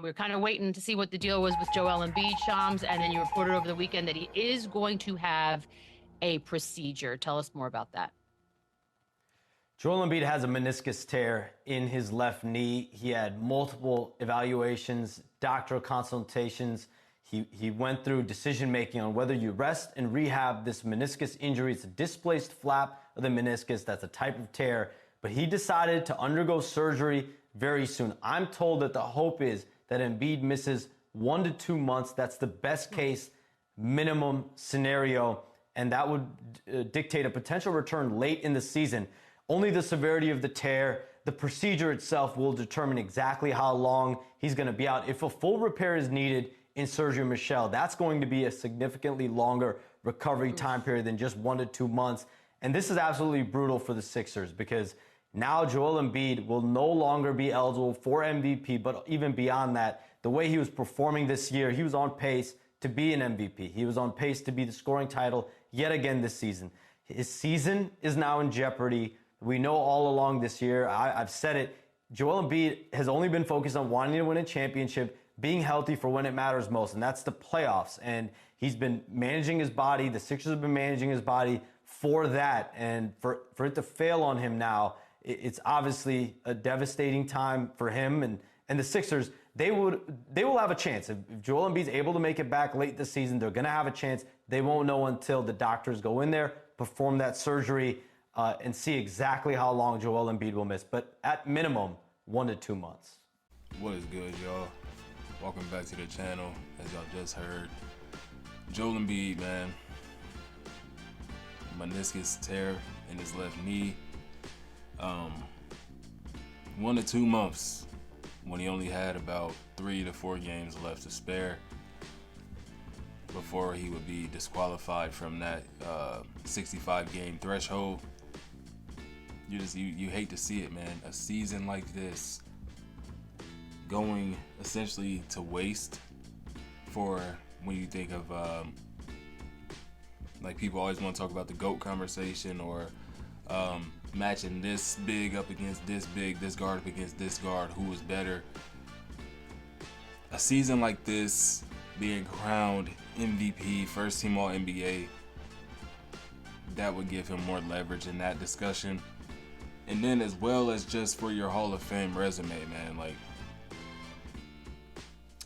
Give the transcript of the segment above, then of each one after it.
We were kind of waiting to see what the deal was with Joel Embiid, Shams, and then you reported over the weekend that he is going to have a procedure. Tell us more about that. Joel Embiid has a meniscus tear in his left knee. He had multiple evaluations, doctoral consultations. He went through decision-making on whether you rest and rehab this meniscus injury. It's a displaced flap of the meniscus. That's a type of tear. But he decided to undergo surgery very soon. I'm told that the hope is that Embiid misses 1 to 2 months. That's the best case minimum scenario, and that would dictate a potential return late in the season. Only the severity of the tear, the procedure itself will determine exactly how long he's going to be out. If a full repair is needed in surgery, Michelle, that's going to be a significantly longer recovery time period than just 1 to 2 months. And this is absolutely brutal for the Sixers because now Joel Embiid will no longer be eligible for MVP, but even beyond that, the way he was performing this year, he was on pace to be an MVP. He was on pace to be the scoring title yet again this season. His season is now in jeopardy. We know all along this year, I've said it, Joel Embiid has only been focused on wanting to win a championship, being healthy for when it matters most, and that's the playoffs. And he's been managing his body. The Sixers have been managing his body for that. And for it to fail on him now, it's obviously a devastating time for him. And the Sixers, they will have a chance. If Joel Embiid's able to make it back late this season, they're going to have a chance. They won't know until the doctors go in there, perform that surgery, and see exactly how long Joel Embiid will miss. But at minimum, 1 to 2 months. What is good, y'all? Welcome back to the channel. As y'all just heard, Joel Embiid, man, meniscus tear in his left knee. 1 to 2 months when he only had about 3 to 4 games left to spare before he would be disqualified from that 65 game threshold. You hate to see it, man. A season like this going essentially to waste for when you think of like people always want to talk about the GOAT conversation or matching this big up against this big, this guard up against this guard, who was better. A season like this, being crowned MVP, first team all NBA, that would give him more leverage in that discussion. And then as well as just for your Hall of Fame resume, man, like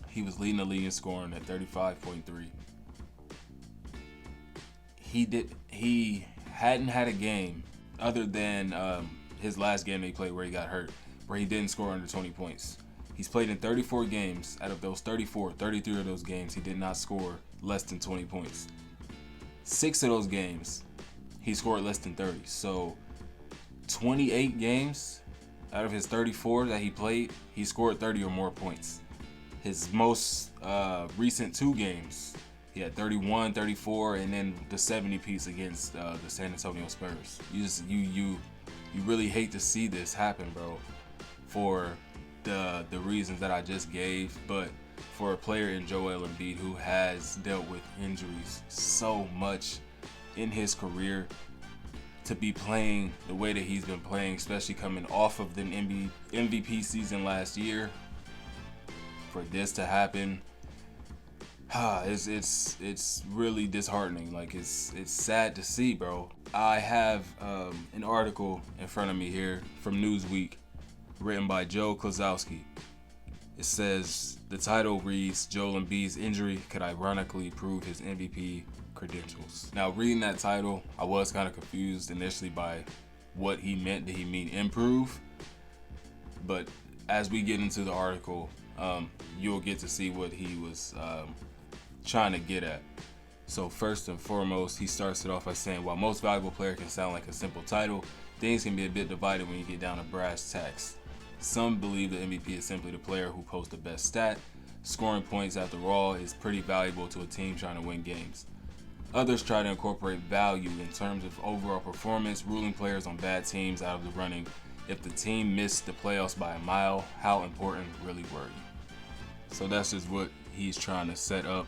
he was leading the league in scoring at 35.3. He hadn't had a game other than his last game he played where he got hurt, where he didn't score under 20 points. He's played in 34 games. Out of those 34, 33 of those games, he did not score less than 20 points. 6 of those games, he scored less than 30. So 28 games out of his 34 that he played, he scored 30 or more points. His most recent 2 games, he had 31, 34, and then the 70 piece against the San Antonio Spurs. You really hate to see this happen, bro, for the reasons that I just gave, but for a player in Joel Embiid who has dealt with injuries so much in his career, to be playing the way that he's been playing, especially coming off of the MVP season last year, for this to happen, it's really disheartening. Like it's sad to see, bro. I have an article in front of me here from Newsweek, written by Joe Klosowski. It says the title reads, "Joel Embiid's injury could ironically prove his MVP credentials." Now, reading that title, I was kind of confused initially by what he meant. Did he mean improve? But as we get into the article, you'll get to see what he was trying to get at. So first and foremost, he starts it off by saying, while most valuable player can sound like a simple title, things can be a bit divided when you get down to brass tacks. Some believe the MVP is simply the player who posts the best stat. Scoring points, after all, is pretty valuable to a team trying to win games. Others try to incorporate value in terms of overall performance, ruling players on bad teams out of the running. If the team missed the playoffs by a mile, how important really were you? So that's just what he's trying to set up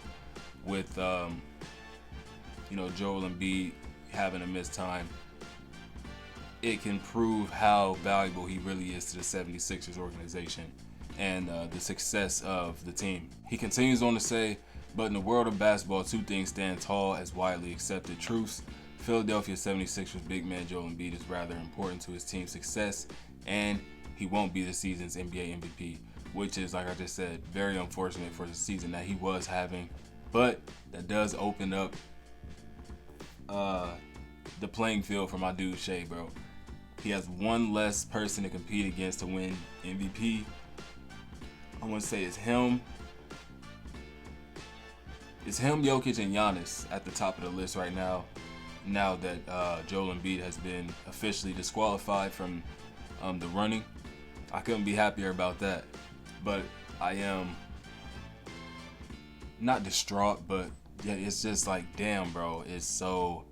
with, Joel Embiid having a missed time. It can prove how valuable he really is to the 76ers organization. and the success of the team. He continues on to say, but in the world of basketball, two things stand tall as widely accepted truths. Philadelphia 76ers big man Joel Embiid is rather important to his team's success, and he won't be the season's NBA MVP, which is, like I just said, very unfortunate for the season that he was having. But that does open up the playing field for my dude Shea, bro. He has one less person to compete against to win MVP. I want to say it's him, Jokic, and Giannis at the top of the list right now. Now that Joel Embiid has been officially disqualified from the running, I couldn't be happier about that. But I am not distraught, but yeah, it's just like, damn, bro. It's so.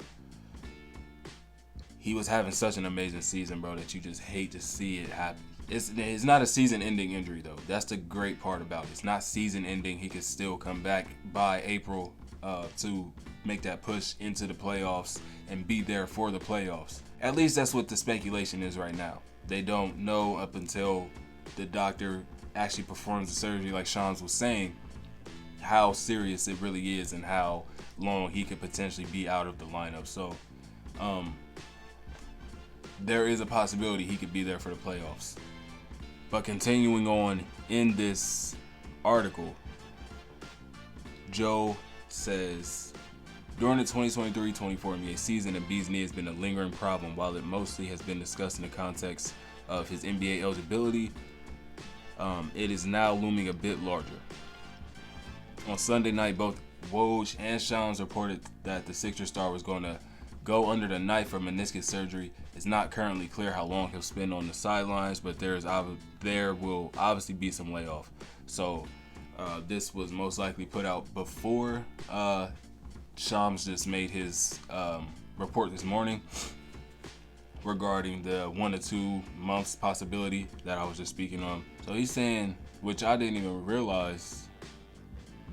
He was having such an amazing season, bro, that you just hate to see it happen. It's not a season-ending injury, though. That's the great part about it. It's not season-ending. He could still come back by April to make that push into the playoffs and be there for the playoffs. At least that's what the speculation is right now. They don't know up until the doctor actually performs the surgery, like Shams was saying, how serious it really is and how long he could potentially be out of the lineup. So, there is a possibility he could be there for the playoffs. But continuing on in this article, Joe says, during the 2023-24 NBA season, Embiid's knee has been a lingering problem. While it mostly has been discussed in the context of his NBA eligibility, it is now looming a bit larger. On Sunday night, both Woj and Shams reported that the Sixers star was going to go under the knife for meniscus surgery. It's not currently clear how long he'll spend on the sidelines, but there will obviously be some layoff. So this was most likely put out before Shams just made his report this morning regarding the 1 to 2 months possibility that I was just speaking on. So he's saying, which I didn't even realize,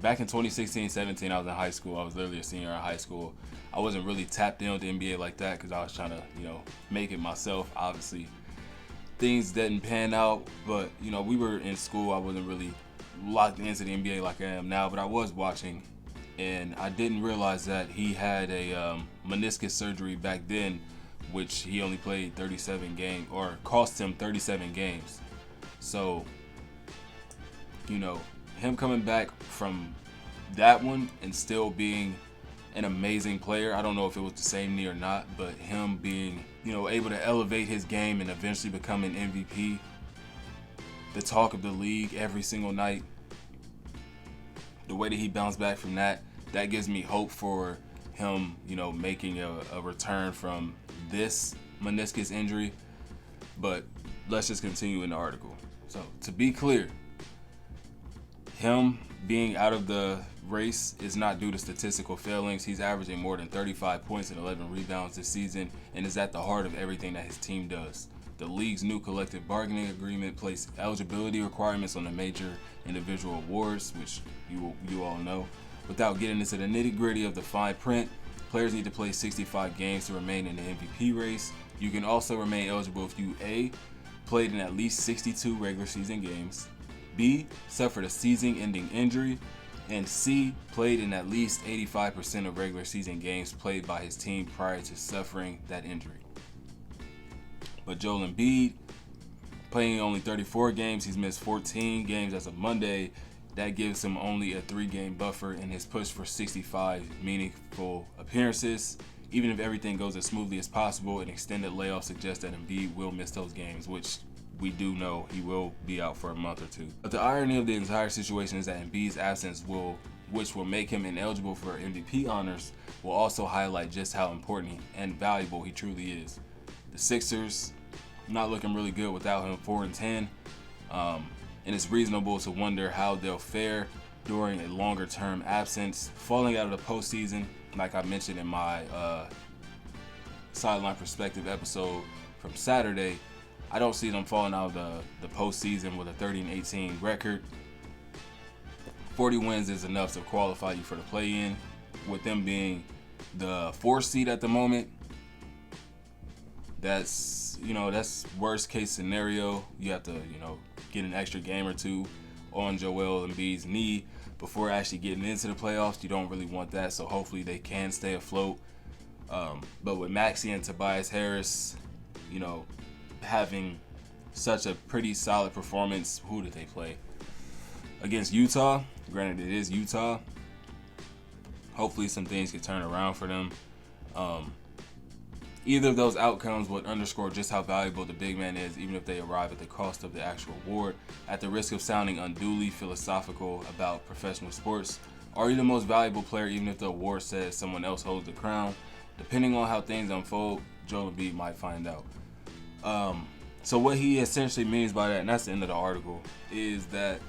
back in 2016-17, I was in high school. I was literally a senior in high school. I wasn't really tapped in with the NBA like that because I was trying to, make it myself. Obviously, things didn't pan out, but, we were in school. I wasn't really locked into the NBA like I am now, but I was watching, and I didn't realize that he had a meniscus surgery back then, which he only played 37 games, or cost him 37 games. So, him coming back from that one and still being an amazing player. I don't know if it was the same knee or not, but him being, able to elevate his game and eventually become an MVP, the talk of the league every single night, the way that he bounced back from that gives me hope for him, making a return from this meniscus injury. But let's just continue in the article. So, to be clear, him being out of the race is not due to statistical failings. He's averaging more than 35 points and 11 rebounds this season and is at the heart of everything that his team does. The league's new collective bargaining agreement placed eligibility requirements on the major individual awards, which you all know. Without getting into the nitty-gritty of the fine print, players need to play 65 games to remain in the MVP race. You can also remain eligible if you A, played in at least 62 regular season games, B, suffered a season-ending injury, and C, played in at least 85% of regular season games played by his team prior to suffering that injury. But Joel Embiid, playing only 34 games, he's missed 14 games as of Monday. That gives him only a 3-game buffer in his push for 65 meaningful appearances. Even if everything goes as smoothly as possible, an extended layoff suggests that Embiid will miss those games, which we do know he will be out for a month or two. But the irony of the entire situation is that Embiid's absence which will make him ineligible for MVP honors, will also highlight just how important and valuable he truly is. The Sixers not looking really good without him, 4-10, and it's reasonable to wonder how they'll fare during a longer-term absence. Falling out of the postseason, like I mentioned in my sideline perspective episode from Saturday, I don't see them falling out of the postseason with a 30-18 record. 40 wins is enough to qualify you for the play-in. With them being the 4th seed at the moment, that's that's worst case scenario. You have to, get an extra game or two on Joel Embiid's knee before actually getting into the playoffs. You don't really want that, so hopefully they can stay afloat. But with Maxey and Tobias Harris, having such a pretty solid performance, who did they play? Against Utah. Granted, it is Utah. Hopefully some things can turn around for them. Either of those outcomes would underscore just how valuable the big man is, even if they arrive at the cost of the actual award. At the risk of sounding unduly philosophical about professional sports, are you the most valuable player even if the award says someone else holds the crown? Depending on how things unfold, Joel Embiid might find out. So what he essentially means by that, and that's the end of the article, is that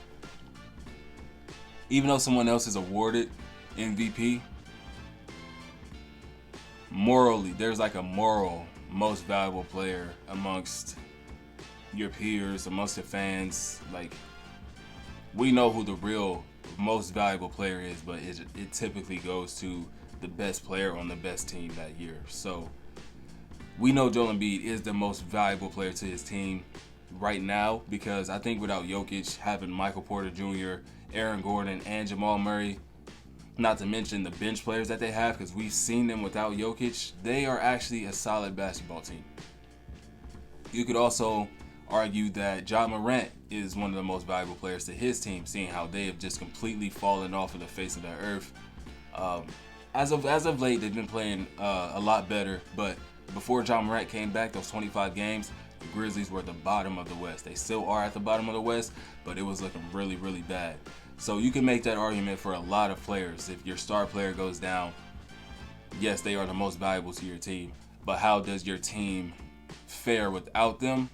even though someone else is awarded MVP, morally, there's like a moral most valuable player amongst your peers, amongst the fans. Like, we know who the real most valuable player is, but it typically goes to the best player on the best team that year. So we know Joel Embiid is the most valuable player to his team right now, because I think without Jokic, having Michael Porter Jr., Aaron Gordon, and Jamal Murray, not to mention the bench players that they have, because we've seen them without Jokic, they are actually a solid basketball team. You could also argue that Ja Morant is one of the most valuable players to his team, seeing how they have just completely fallen off of the face of the earth. As of late, they've been playing a lot better, but before Ja Morant came back, those 25 games, the Grizzlies were at the bottom of the West. They still are at the bottom of the West, but it was looking really, really bad. So you can make that argument for a lot of players. If your star player goes down, yes, they are the most valuable to your team, but how does your team fare without them?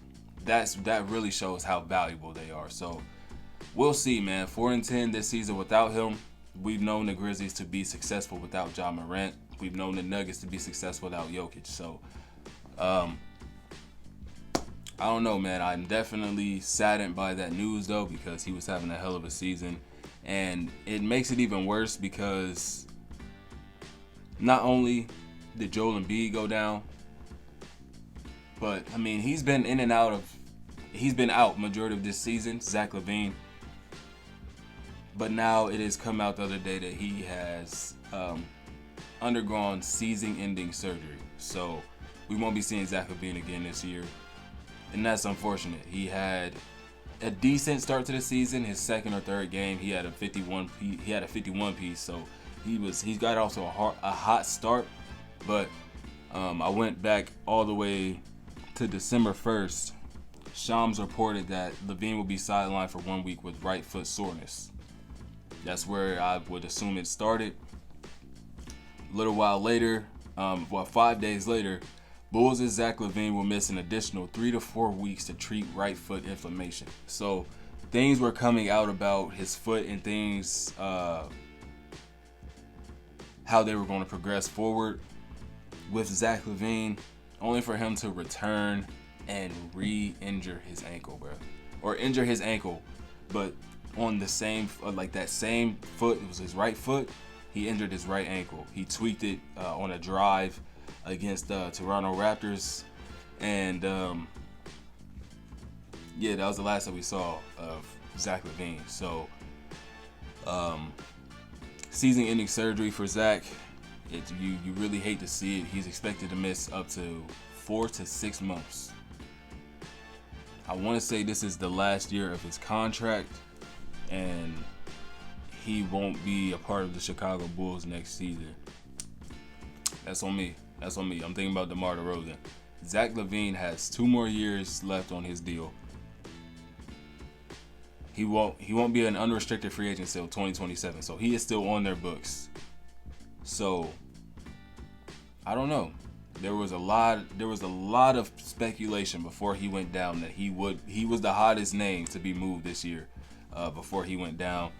That really shows how valuable they are. So we'll see, man. 4-10 this season without him. We've known the Grizzlies to be successful without Ja Morant. We've known the Nuggets to be successful without Jokic. So I don't know, man. I'm definitely saddened by that news, though, because he was having a hell of a season. And it makes it even worse because not only did Joel Embiid go down, but, I mean, he's been out majority of this season, Zach Lavine. But now it has come out the other day that he has undergone season-ending surgery. So we won't be seeing Zach Lavine again this year. And that's unfortunate. He had a decent start to the season. His second or third game, he had a 51 piece. So he's got also a hot start. But I went back all the way to December 1st. Shams reported that Lavine will be sidelined for 1 week with right foot soreness. That's where I would assume it started. A little while later, 5 days later, Bulls' Zach Lavine will miss an additional 3 to 4 weeks to treat right foot inflammation. So things were coming out about his foot and things, how they were going to progress forward with Zach Lavine, only for him to return and re-injure his ankle, bro. Or injure his ankle, but on the same, that same foot, it was his right foot, he injured his right ankle. He tweaked it on a drive against the Toronto Raptors, and that was the last that we saw of Zach Lavine. So season-ending surgery for Zach, you really hate to see it. He's expected to miss up to 4 to 6 months. I want to say this is the last year of his contract, and he won't be a part of the Chicago Bulls next season. That's on me. I'm thinking about DeMar DeRozan. Zach Lavine has 2 more years left on his deal. He won't be an unrestricted free agent until 2027. So he is still on their books. So I don't know. There was a lot of speculation before he went down that he was the hottest name to be moved this year before he went down.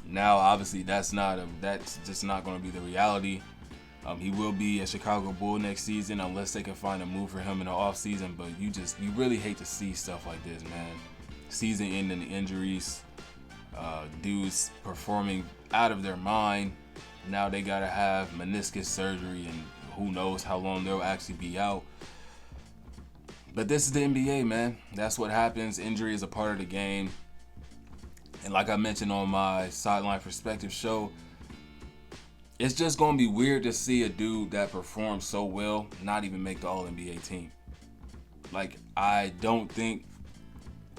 Now obviously that's just not going to be the reality. He will be a Chicago Bull next season unless they can find a move for him in the offseason. But you really hate to see stuff like this, man. Season-ending injuries, dudes performing out of their mind. Now they gotta have meniscus surgery, and who knows how long they'll actually be out. But this is the NBA, man. That's what happens. Injury is a part of the game. And like I mentioned on my Sideline Perspective show, it's just going to be weird to see a dude that performs so well not even make the All-NBA team. Like, I don't think,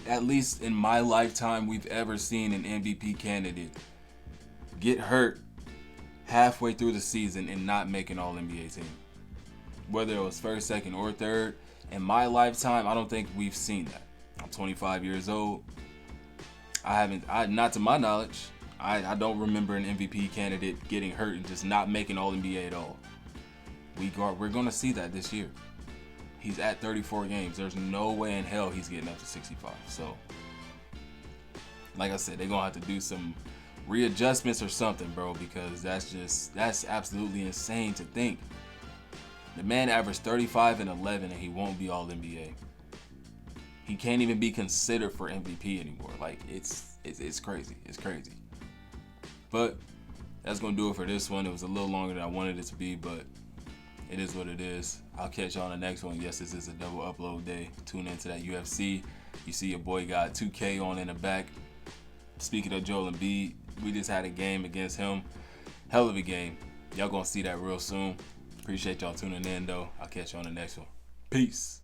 at least in my lifetime, we've ever seen an MVP candidate get hurt halfway through the season and not make an All-NBA team. Whether it was first, second, or third, in my lifetime, I don't think we've seen that. I'm 25 years old. Not to my knowledge, I don't remember an MVP candidate getting hurt and just not making All-NBA at all. We're going to see that this year. He's at 34 games. There's no way in hell he's getting up to 65. So, like I said, they're going to have to do some readjustments or something, bro, because that's absolutely insane to think. The man averaged 35 and 11 and he won't be All-NBA. He can't even be considered for MVP anymore. Like, it's crazy. It's crazy. But that's going to do it for this one. It was a little longer than I wanted it to be, but it is what it is. I'll catch you on the next one. Yes, this is a double upload day. Tune into that UFC. You see your boy got 2K on in the back. Speaking of Joel Embiid, we just had a game against him. Hell of a game. Y'all going to see that real soon. Appreciate y'all tuning in, though. I'll catch you on the next one. Peace.